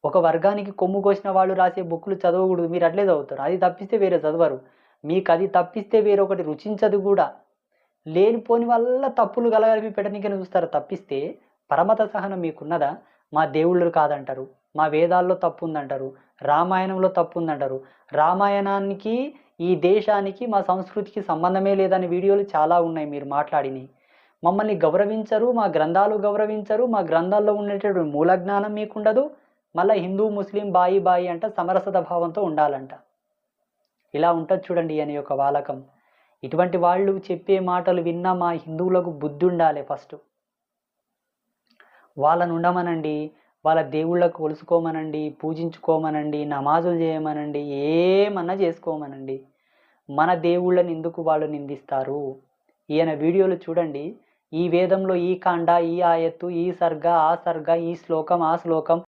ఒక వర్గానికి కొమ్ము కోసిన వాళ్ళు రాసే బుక్కులు చదవకూడదు. మీరు అట్లే చదువుతారు. అది తప్పిస్తే వేరే చదవరు. మీకది తప్పిస్తే వేరొకటి రుచించదు గూడా. లేనిపోని వల్ల తప్పులు గలగలిపి పెట్టనీకనే చూస్తారు తప్పిస్తే, పరమత సహనం మీకున్నదా? మా దేవుళ్ళు కాదంటారు. మా వేదాల్లో తప్పుందంటారు. రామాయణంలో తప్పుందంటారు. రామాయణానికి, ఈ దేశానికి, మా సంస్కృతికి సంబంధమే లేదని వీడియోలు చాలా ఉన్నాయి మీరు మాట్లాడినియి. మమ్మల్ని గౌరవించరు, మా గ్రంథాలు గౌరవించరు, మా గ్రంథాల్లో ఉండేటటువంటి మూల జ్ఞానం మీకుండదు. మళ్ళా హిందూ, ముస్లిం బాయి బాయి అంట సమరసత భావంతో ఉండాలంట. ఇలా ఉంటది చూడండి ఈయన యొక్క వాలకం. ఇటువంటి వాళ్ళు చెప్పే మాటలు విన్నా మా హిందువులకు బుద్ధుండాలే ఫస్టు. వాళ్ళనుండమనండి, వాళ్ళ దేవుళ్ళకు కొలుసుకోమనండి, పూజించుకోమనండి, నమాజులు చేయమనండి, ఏమన్నా చేసుకోమనండి. మన దేవుళ్ళని ఎందుకు వాళ్ళు నిందిస్తారు? ఈయన వీడియోలు చూడండి. ఈ వేదంలో ఈ కాండ, ఈ ఆయత్తు, ఈ సర్గ, ఆ సర్గ, ఈ శ్లోకం, ఆ శ్లోకం